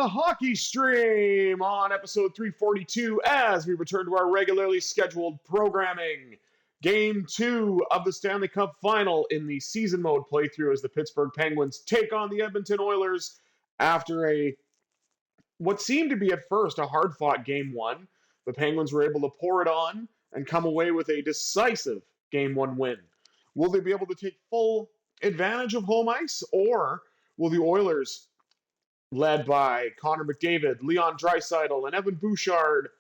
hockey stream on episode 342 as we return to our regularly scheduled programming. Game 2 of the Stanley Cup Final in the season mode playthrough as the Pittsburgh Penguins take on the Edmonton Oilers after what seemed to be at first a hard-fought Game 1. The Penguins were able to pour it on and come away with a decisive Game 1 win. Will they be able to take full advantage of home ice, or will the Oilers, led by Connor McDavid, Leon Draisaitl, and Evan Bouchard,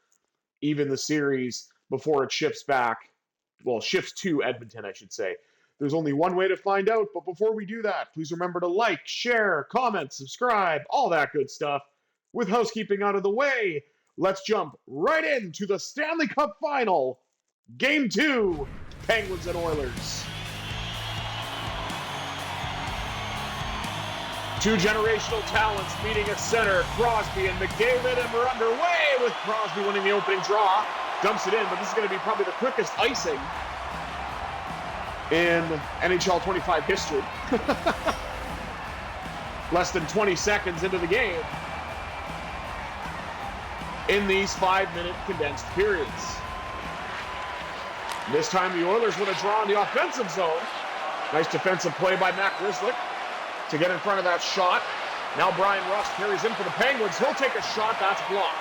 even the series before it shifts to Edmonton, I should say. There's only one way to find out, but before we do that, please remember to like, share, comment, subscribe, all that good stuff. With housekeeping out of the way, let's jump right into the Stanley Cup Final, Game 2, Penguins and Oilers. Two generational talents meeting at center, Crosby and McDavid, and we're underway with Crosby winning the opening draw. Dumps it in, but this is going to be probably the quickest icing in NHL 25 history. Less than 20 seconds into the game in these 5-minute condensed periods. This time the Oilers would have drawn the offensive zone. Nice defensive play by Matt Grzelcyk to get in front of that shot. Now Brian Rust carries in for the Penguins. He'll take a shot. That's blocked.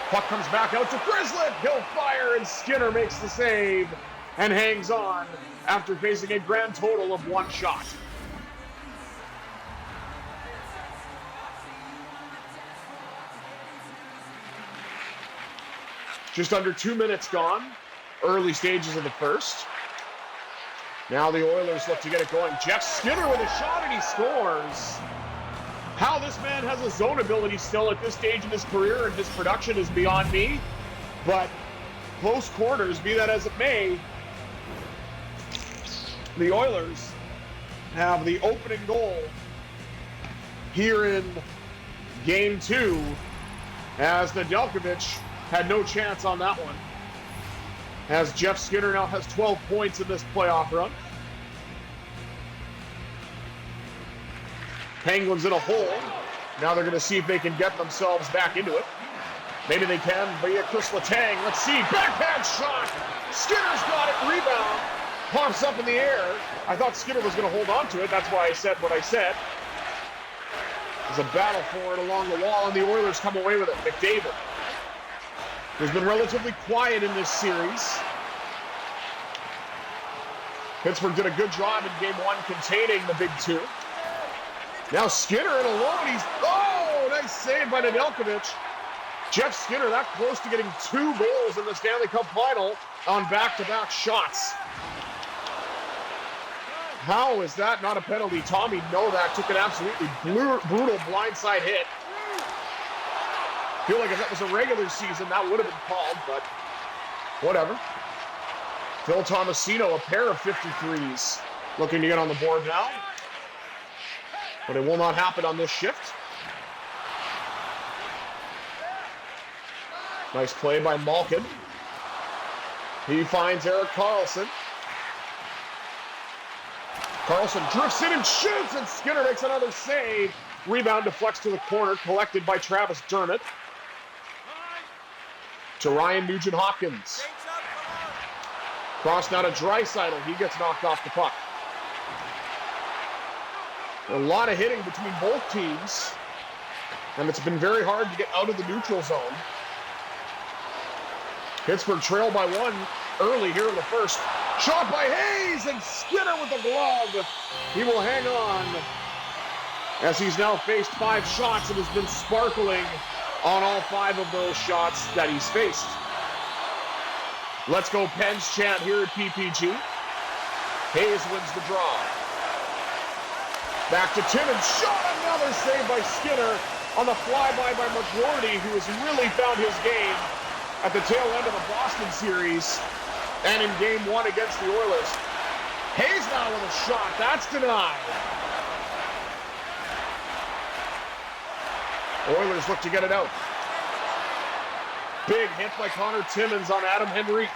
Puck comes back out to Grzelcyk. He'll fire, and Skinner makes the save and hangs on after facing a grand total of one shot. Just under 2 minutes gone. Early stages of the first. Now the Oilers look to get it going. Jeff Skinner with a shot, and he scores. How this man has a zone ability still at this stage in his career and his production is beyond me. But close quarters, be that as it may, the Oilers have the opening goal here in Game 2, as Nedeljkovic had no chance on that one, as Jeff Skinner now has 12 points in this playoff run. Penguins in a hole. Now they're going to see if they can get themselves back into it. Maybe they can via Chris Letang. Let's see. Backhand shot. Skinner's got it. Rebound. Pops up in the air. I thought Skinner was going to hold on to it. That's why I said what I said. There's a battle for it along the wall, and the Oilers come away with it. McDavid, who's been relatively quiet in this series. Pittsburgh did a good job in Game 1 containing the big two. Now Skinner in alone. Nice save by Nedeljkovic. Jeff Skinner that close to getting 2 goals in the Stanley Cup Final on back-to-back shots. How is that not a penalty? Tommy Novak took an absolutely brutal blindside hit. I feel like if that was a regular season, that would have been called, but whatever. Phil Tomasino, a pair of 53s, looking to get on the board now. But it will not happen on this shift. Nice play by Malkin. He finds Erik Karlsson. Karlsson drifts in and shoots, and Skinner makes another save. Rebound deflects to the corner, collected by Travis Dermott. To Ryan Nugent-Hopkins. Cross now to Draisaitl. He gets knocked off the puck. A lot of hitting between both teams, and it's been very hard to get out of the neutral zone. Pittsburgh trail by 1 early here in the first. Shot by Hayes, and Skinner with the glove. He will hang on as he's now faced 5 shots and has been sparkling on all 5 of those shots that he's faced. Let's go Pens chant here at PPG. Hayes wins the draw. Back to Timmins. Shot, another save by Skinner on the flyby by McGroarty, who has really found his game at the tail end of the Boston series and in Game 1 against the Oilers. Hayes now with a shot. That's denied. Oilers look to get it out. Big hit by Connor Timmins on Adam Henrique.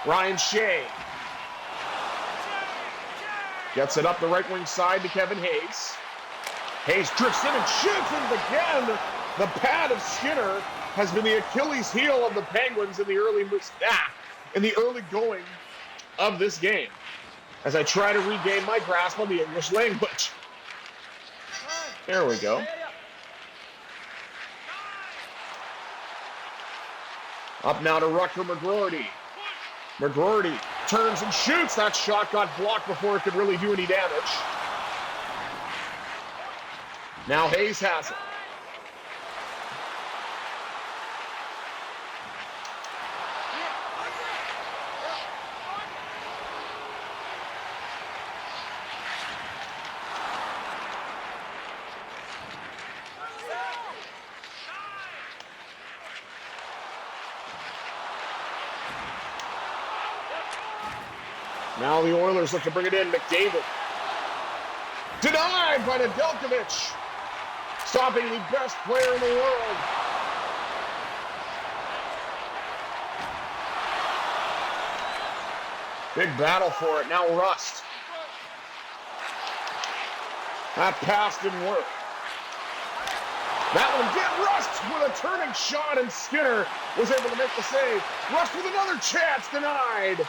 Ryan Shea gets it up the right wing side to Kevin Hayes. Hayes drifts in and shoots, and again, the pad of Skinner has been the Achilles heel of the Penguins in the early going of this game. As I try to regain my grasp on the English language. There we go. Up now to Rutger McGroarty. McGroarty turns and shoots. That shot got blocked before it could really do any damage. Now Hayes has it. Now the Oilers look to bring it in. McDavid. Denied by Nedeljkovic. Stopping the best player in the world. Big battle for it. Now Rust. That pass didn't work. That one did. Rust with a turning shot, and Skinner was able to make the save. Rust with another chance. Denied.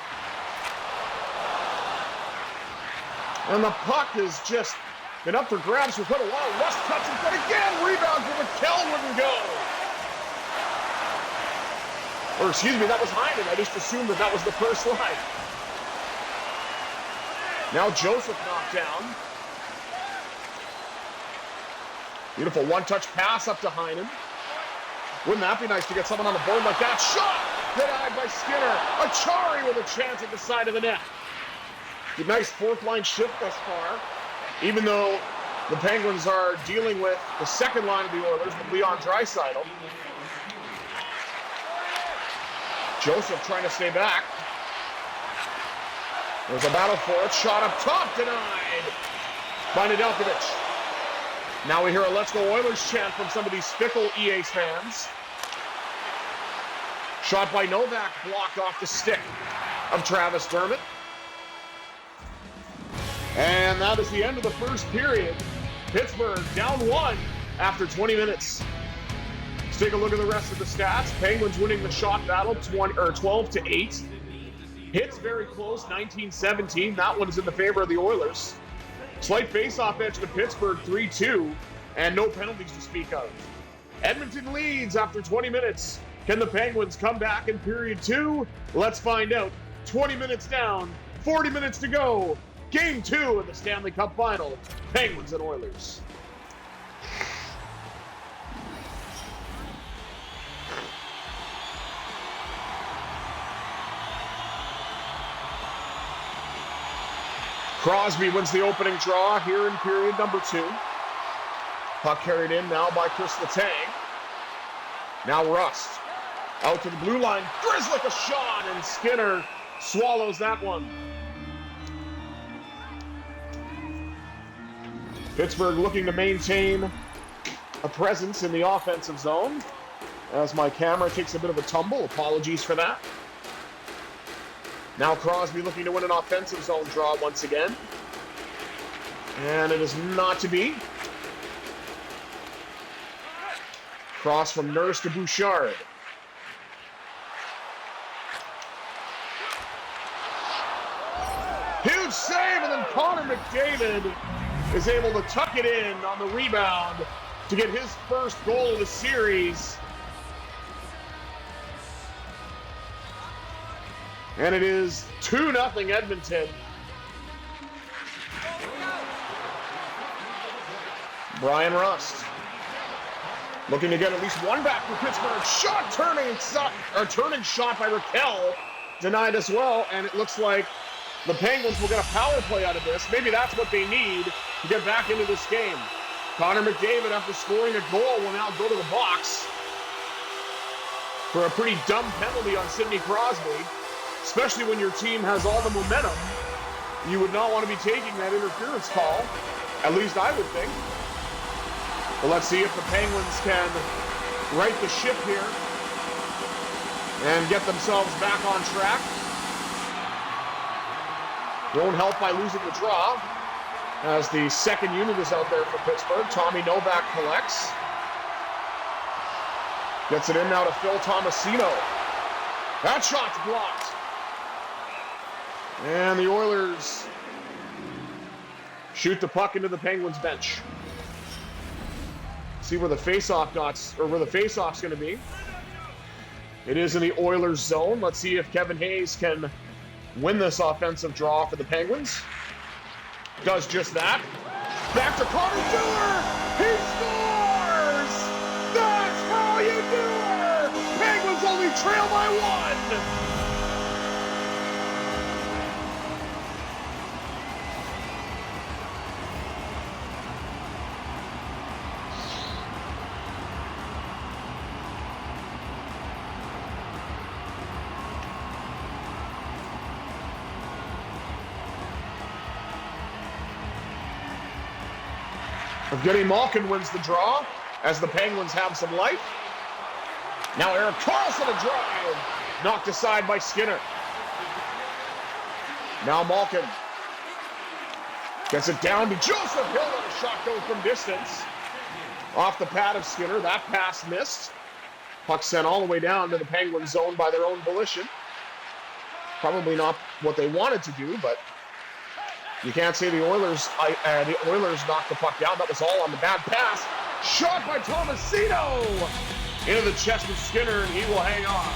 And the puck has just been up for grabs for quite a while. Rust cuts it, but again, rebound for McKell wouldn't go. Or excuse me, that was Hyman. I just assumed that was the first line. Now Joseph knocked down. Beautiful one-touch pass up to Heinen. Wouldn't that be nice to get someone on the board like that? Shot! Denied by Skinner. Achari with a chance at the side of the net. A nice fourth-line shift thus far, even though the Penguins are dealing with the second line of the Oilers with Leon Draisaitl. Joseph trying to stay back. There's a battle for it. Shot up top, denied by Nedeljkovic. Now we hear a Let's Go Oilers chant from some of these fickle EAs fans. Shot by Novak, blocked off the stick of Travis Dermott. And that is the end of the first period. Pittsburgh down 1 after 20 minutes. Let's take a look at the rest of the stats. Penguins winning the shot battle 12-8. Hits very close, 19-17. That one is in the favor of the Oilers. Slight face-off edge to Pittsburgh, 3-2, and no penalties to speak of. Edmonton leads after 20 minutes. Can the Penguins come back in period 2? Let's find out. 20 minutes down, 40 minutes to go. Game 2 of the Stanley Cup Final, Penguins and Oilers. Crosby wins the opening draw here in period number 2. Puck carried in now by Chris Letang. Now Rust. Out to the blue line. Grizzlick a shot, and Skinner swallows that one. Pittsburgh looking to maintain a presence in the offensive zone. As my camera takes a bit of a tumble, apologies for that. Now Crosby looking to win an offensive zone draw once again. And it is not to be. Cross from Nurse to Bouchard. Huge save, and then Connor McDavid is able to tuck it in on the rebound to get his first goal of the series. And it is 2-0 Edmonton. Brian Rust looking to get at least one back for Pittsburgh. Turning shot by Raquel, denied as well, and it looks like the Penguins will get a power play out of this. Maybe that's what they need to get back into this game. Connor McDavid, after scoring a goal, will now go to the box for a pretty dumb penalty on Sidney Crosby. Especially when your team has all the momentum, you would not want to be taking that interference call. At least I would think. Well, let's see if the Penguins can right the ship here and get themselves back on track. Won't help by losing the draw. As the second unit is out there for Pittsburgh, Tommy Novak collects. Gets it in now to Phil Tomasino. That shot's blocked. And the Oilers shoot the puck into the Penguins bench. See where the faceoff faceoff's going to be. It is in the Oilers zone. Let's see if Kevin Hayes can win this offensive draw for the Penguins. Does just that. Back to Connor Dewar. He scores! That's how you do it! Penguins only trail by 1. Evgeny Malkin wins the draw as the Penguins have some life. Now Erik Karlsson a drive. Knocked aside by Skinner. Now Malkin gets it down to Joseph Hill and a shot goes from distance. Off the pad of Skinner. That pass missed. Puck sent all the way down to the Penguin zone by their own volition. Probably not what they wanted to do, but you can't say the Oilers knocked the puck down. That was all on the bad pass. Shot by Tomasino into the chest of Skinner, and he will hang on.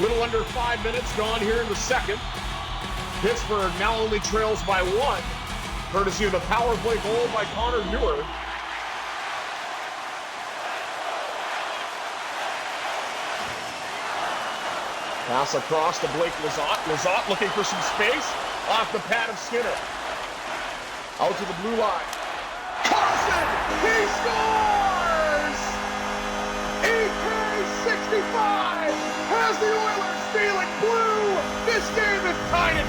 Little under 5 minutes gone here in the second. Pittsburgh now only trails by 1, courtesy of the power play goal by Connor Dewar. Pass across to Blake Lizotte. Lizotte looking for some space. Off the pad of Skinner. Out to the blue line. Karlsson! He scores! EK65 has the Oilers feeling blue. This game is tied at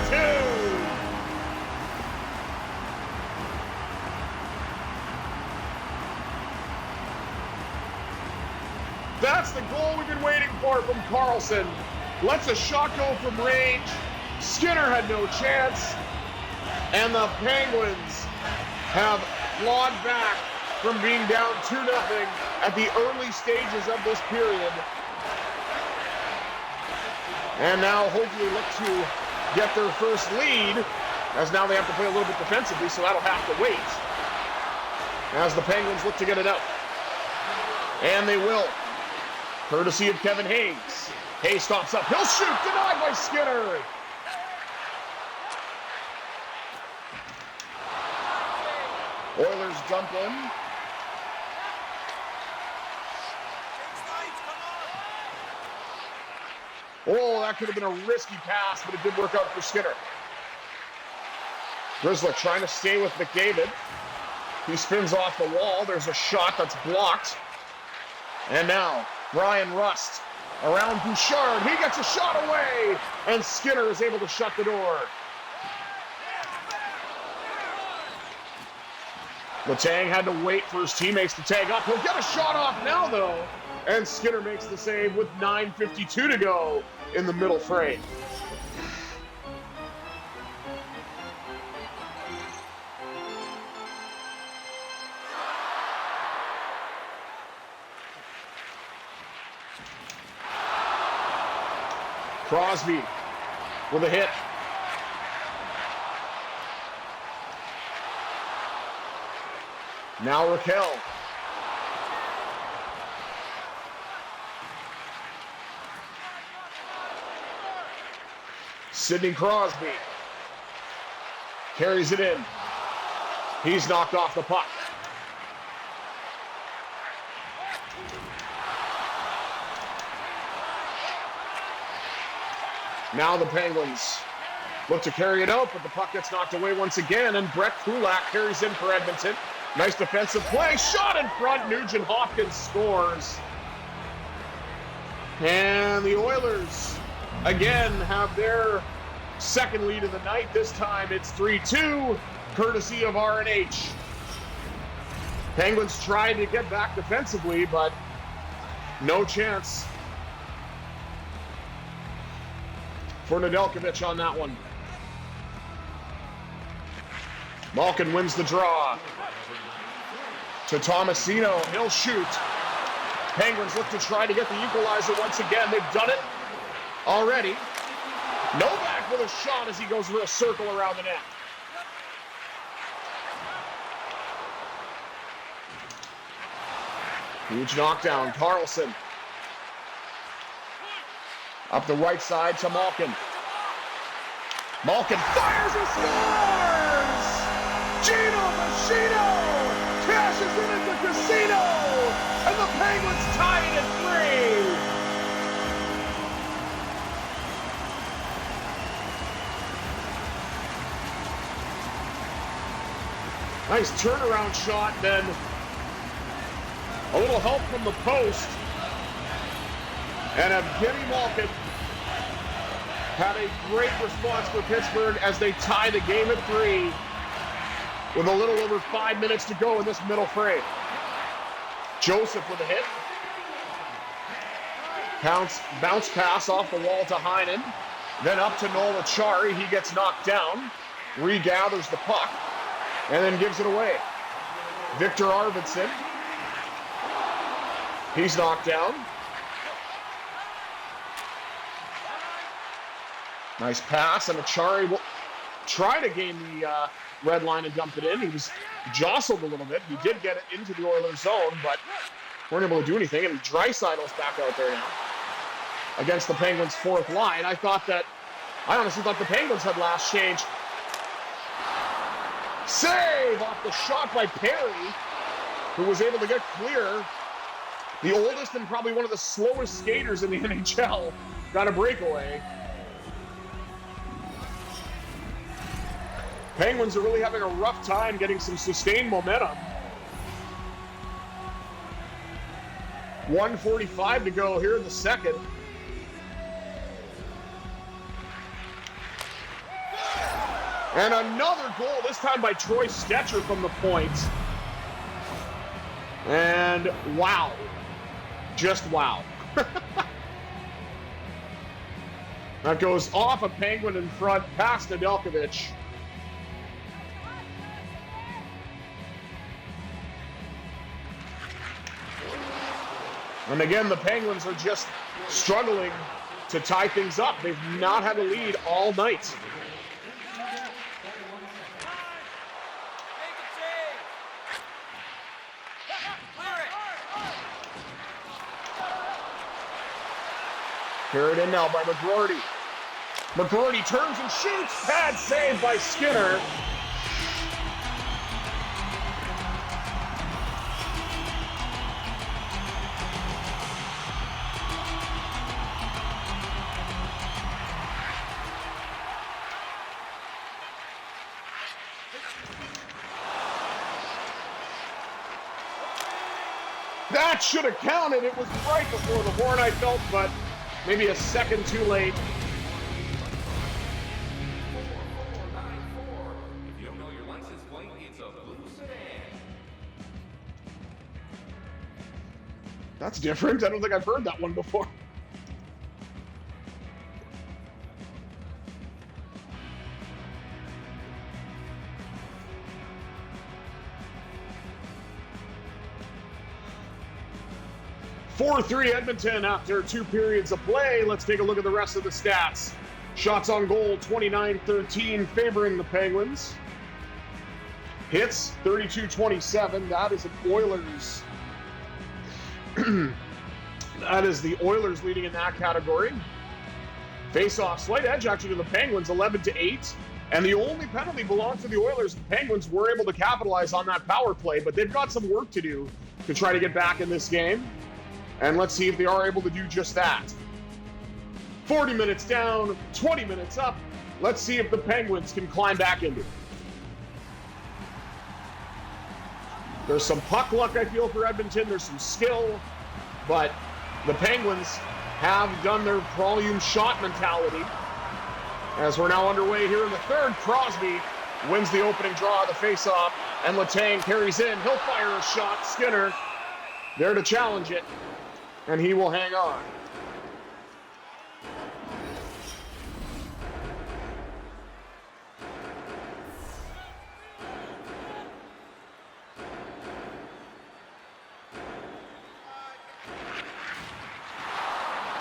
2. That's the goal we've been waiting for from Karlsson. Lets a shot go from range. Skinner had no chance. And the Penguins have clawed back from being down 2-0 at the early stages of this period. And now hopefully look to get their first lead, as now they have to play a little bit defensively, so that'll have to wait as the Penguins look to get it out. And they will, courtesy of Kevin Hayes. Hayes stops up. He'll shoot. Denied by Skinner. Oilers dump in. Oh, that could have been a risky pass, but it did work out for Skinner. Grzelcyk trying to stay with McDavid. He spins off the wall. There's a shot that's blocked. And now, Ryan Rust around Bouchard. He gets a shot away, and Skinner is able to shut the door. Letang had to wait for his teammates to tag up. He'll get a shot off now, though, and Skinner makes the save with 9:52 to go in the middle frame. Crosby with a hit. Now Raquel. Sidney Crosby carries it in. He's knocked off the puck. Now the Penguins look to carry it out, but the puck gets knocked away once again, and Brett Kulak carries in for Edmonton. Nice defensive play. Shot in front. Nugent Hopkins scores. And the Oilers, again, have their second lead of the night. This time it's 3-2, courtesy of RNH. Penguins tried to get back defensively, but no chance for Nedeljkovic on that one. Malkin wins the draw. To Tomasino. He'll shoot. Penguins look to try to get the equalizer once again. They've done it already. Novak with a shot as he goes for a circle around the net. Huge knockdown. Carlson. Up the right side to Malkin. Malkin fires and scores! Gino Machino cashes in at the casino! And the Penguins tie it at 3. Nice turnaround shot, then a little help from the post. And Evgeny Malkin had a great response for Pittsburgh as they tie the game at 3 with a little over 5 minutes to go in this middle frame. Joseph with a hit. Bounce pass off the wall to Heinen. Then up to Noel Acciari. He gets knocked down. Regathers the puck. And then gives it away. Victor Arvidsson. He's knocked down. Nice pass, and Acciari will try to gain the red line and dump it in. He was jostled a little bit. He did get it into the Oilers zone, but weren't able to do anything. And Draisaitl's back out there now against the Penguins' fourth line. I honestly thought the Penguins had last change. Save off the shot by Perry, who was able to get clear. The oldest and probably one of the slowest skaters in the NHL got a breakaway. Penguins are really having a rough time getting some sustained momentum. 1:45 to go here in the second. And another goal, this time by Troy Stecher from the point. And wow. Just wow. That goes off a Penguin in front, past Nedeljkovic. And again, the Penguins are just struggling to tie things up. They've not had a lead all night. Carried in now by McGroarty. McGroarty turns and shoots. Bad save by Skinner. That should have counted. It was right before the horn, I felt, but maybe a second too late. If you don't know your license plate, it's a blue sedan. That's different. I don't think I've heard that one before. (4-3) Edmonton after 2 periods of play. Let's take a look at the rest of the stats. Shots on goal, 29-13, favoring the Penguins. Hits, 32-27. That is an Oilers. That is the Oilers leading in that category. Face-off, slight edge actually to the Penguins, 11-8. And the only penalty belongs to the Oilers. The Penguins were able to capitalize on that power play, but they've got some work to do to try to get back in this game. And let's see if they are able to do just that. 40 minutes down, 20 minutes up. Let's see if the Penguins can climb back into it. There's some puck luck, I feel, for Edmonton. There's some skill. But the Penguins have done their volume shot mentality. As we're now underway here in the third, Crosby wins the opening draw of the faceoff. And Letang carries in. He'll fire a shot. Skinner there to challenge it. And he will hang on.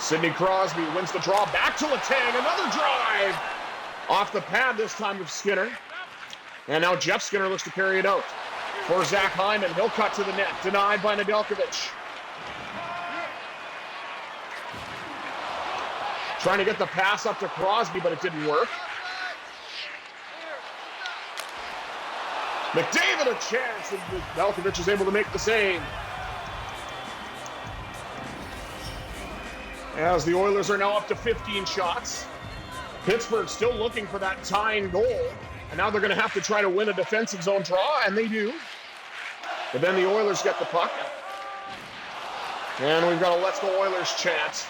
Sidney Crosby wins the draw. Back to Letang. Another drive. Off the pad this time of Skinner. And now Jeff Skinner looks to carry it out. For Zach Hyman. He'll cut to the net. Denied by Nedeljkovic. Trying to get the pass up to Crosby, but it didn't work. McDavid a chance, and Nedeljkovic is able to make the save. As the Oilers are now up to 15 shots. Pittsburgh still looking for that tying goal. And now they're going to have to try to win a defensive zone draw, and they do. But then the Oilers get the puck. And we've got a Let's Go Oilers chant.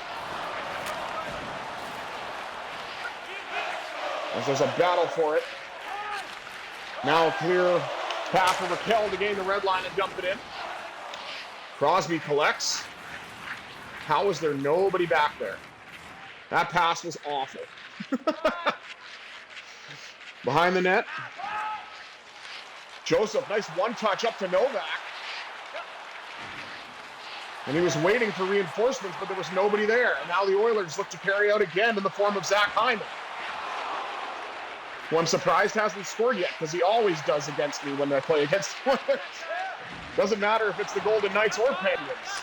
As there's a battle for it. Now a clear pass for Raquel to gain the red line and dump it in. Crosby collects. How is there nobody back there? That pass was awful. Behind the net. Joseph, nice one-touch up to Novak. And he was waiting for reinforcements, but there was nobody there. And now the Oilers look to carry out again in the form of Zach Hyman, who I'm surprised hasn't scored yet, because he always does against me when I play against the Oilers. Doesn't matter if it's the Golden Knights or Penguins.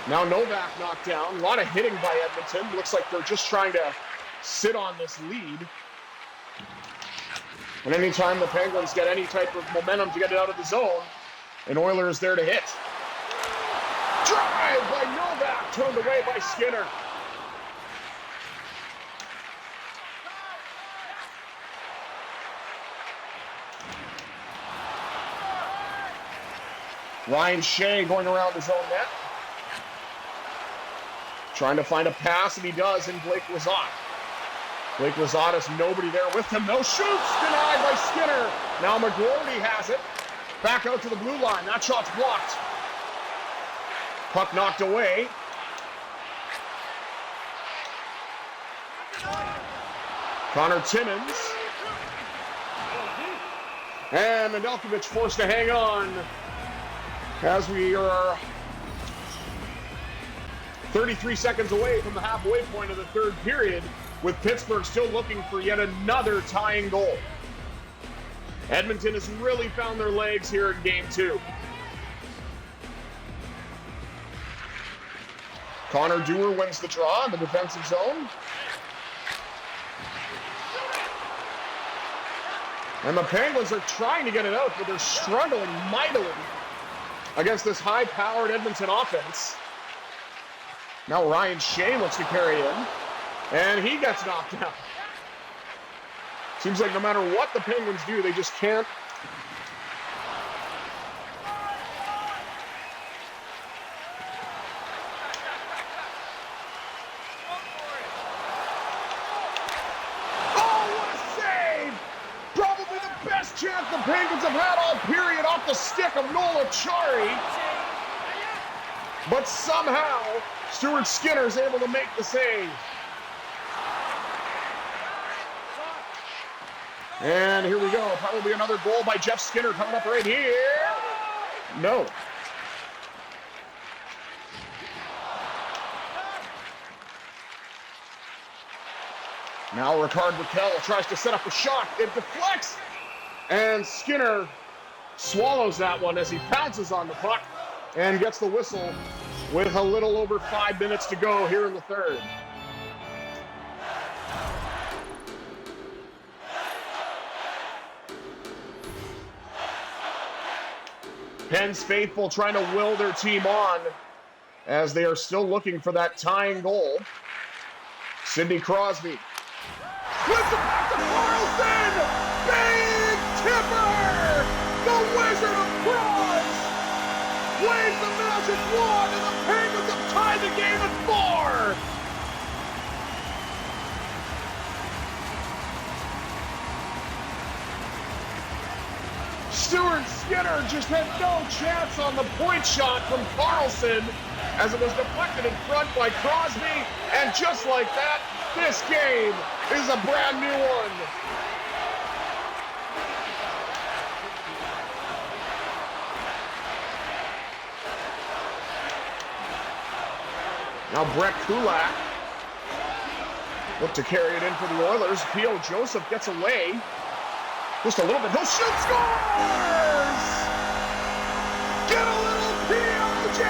Now Novak knocked down. A lot of hitting by Edmonton. Looks like they're just trying to sit on this lead. And anytime the Penguins get any type of momentum to get it out of the zone, an Oiler is there to hit. Drive by Novak, turned away by Skinner. Ryan Shea going around his own net. Trying to find a pass, and he does, in Blake Lizotte. Blake Lizotte has nobody there with him. No shoots! Denied by Skinner. Now McGroarty has it. Back out to the blue line. That shot's blocked. Puck knocked away. Connor Timmins. And Nedeljkovic forced to hang on as we are 33 seconds away from the halfway point of the third period, with Pittsburgh still looking for yet another tying goal. Edmonton has really found their legs here in Game 2. Connor Dewar wins the draw in the defensive zone. And the Penguins are trying to get it out, but they're struggling mightily against this high-powered Edmonton offense. Now Ryan Shea looks to carry in, and he gets knocked out. Seems like no matter what the Penguins do, they just can't. Oh, what a save! Probably the best chance the Penguins have had all period off the stick of Noel Acciari. But somehow, Stuart Skinner is able to make the save. And here we go. Probably another goal by Jeff Skinner coming up right here. No. Now Ricard Raquel tries to set up a shot. It deflects. And Skinner swallows that one as he pounces on the puck and gets the whistle with a little over 5 minutes to go here in the third. Penn's faithful trying to will their team on as they are still looking for that tying goal. Sidney Crosby. Flips it back to Carlson! Big tipper! The Wizard of Bronze waves the magic wand, and the Penguins have tied the game at 4! Stuart Skinner just had no chance on the point shot from Carlson as it was deflected in front by Crosby, and just like that, this game is a brand new one. Now Brett Kulak look to carry it in for the Oilers. P.O. Joseph gets away. Just a little bit. He'll shoot, scores! Get a little P.O.J.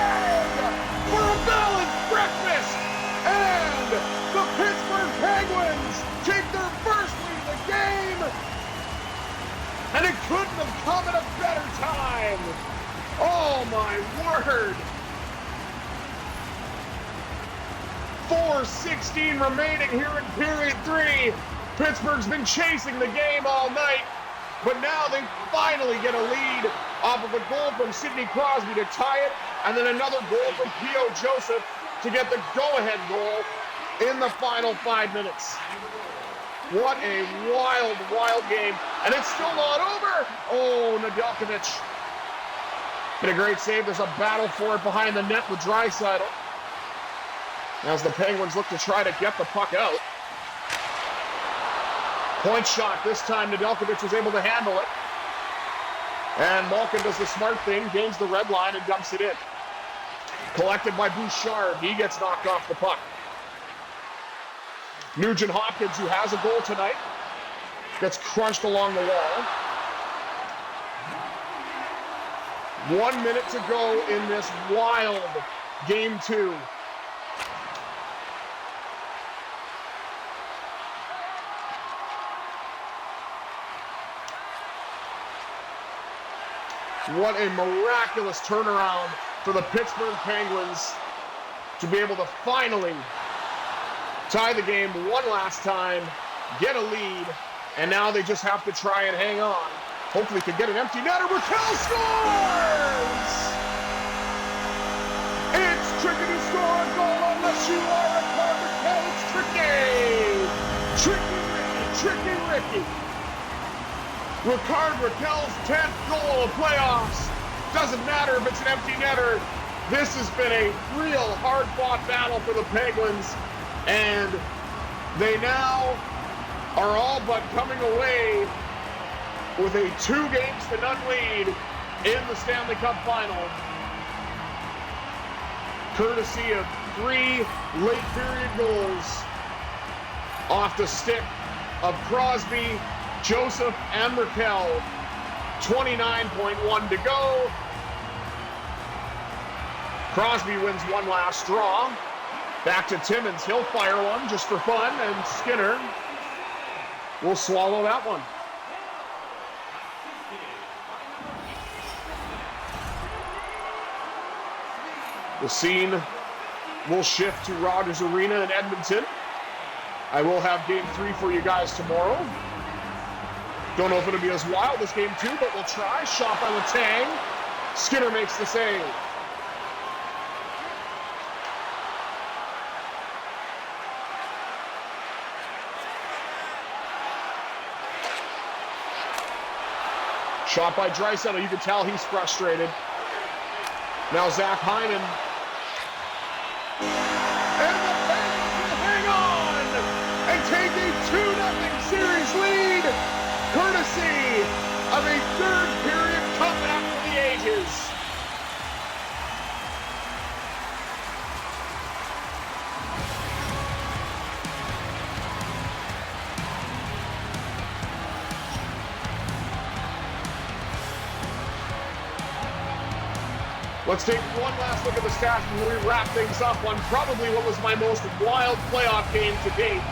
for a balanced breakfast! And the Pittsburgh Penguins take their first lead of the game! And it couldn't have come at a better time! Oh my word! 4:16 remaining here in period 3. Pittsburgh's been chasing the game all night, but now they finally get a lead off of a goal from Sidney Crosby to tie it, and then another goal from P.O. Joseph to get the go-ahead goal in the final 5 minutes. What a wild, wild game, and it's still not over. Oh, Nedeljkovic did a great save. There's a battle for it behind the net with Draisaitl, as the Penguins look to try to get the puck out. Point shot. This time Nedeljkovic was able to handle it. And Malkin does the smart thing, gains the red line and dumps it in. Collected by Bouchard. He gets knocked off the puck. Nugent Hopkins, who has a goal tonight, gets crushed along the wall. 1 minute to go in this wild Game 2. What a miraculous turnaround for the Pittsburgh Penguins to be able to finally tie the game one last time, get a lead, and now they just have to try and hang on. Hopefully could get an empty netter. Raquel scores! It's tricky to score a goal unless you are a Raquel. It's tricky! Tricky Ricky! Rickard Raquel's 10th goal of playoffs. Doesn't matter if it's an empty netter. This has been a real hard-fought battle for the Penguins, and they now are all but coming away with a 2-0 lead in the Stanley Cup Final, courtesy of 3 late-period goals off the stick of Crosby, Joseph, and Raquel. 29.1 to go. Crosby wins one last straw. Back to Timmins. He'll fire one just for fun, and Skinner will swallow that one. The scene will shift to Rogers Arena in Edmonton. I will have Game 3 for you guys tomorrow. Don't know if it'll be as wild as Game 2, but we'll try. Shot by Letang. Skinner makes the save. Shot by Draisaitl. You can tell he's frustrated. Now Zach Hyman. And the Penguins will hang on and take a 2-0 series lead, courtesy of a third-period comeback for the ages. Let's take one last look at the stats before we wrap things up on probably what was my most wild playoff game to date.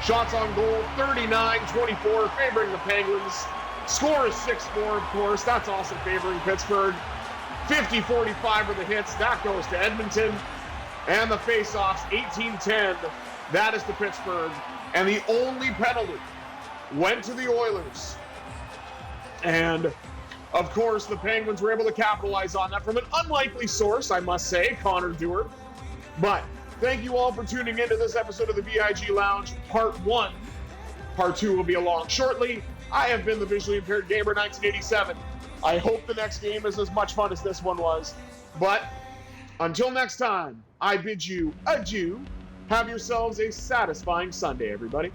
Shots on goal, 39-24, favoring the Penguins. Score is 6-4, of course. That's also favoring Pittsburgh. 50-45 for the hits. That goes to Edmonton. And the face-offs, 18-10. That is to Pittsburgh. And the only penalty went to the Oilers. And of course, the Penguins were able to capitalize on that from an unlikely source, I must say, Connor Dewar. But thank you all for tuning into this episode of the VIG Lounge, Part 1. Part 2 will be along shortly. I have been the Visually Impaired Gamer 1987. I hope the next game is as much fun as this one was. But until next time, I bid you adieu. Have yourselves a satisfying Sunday, everybody.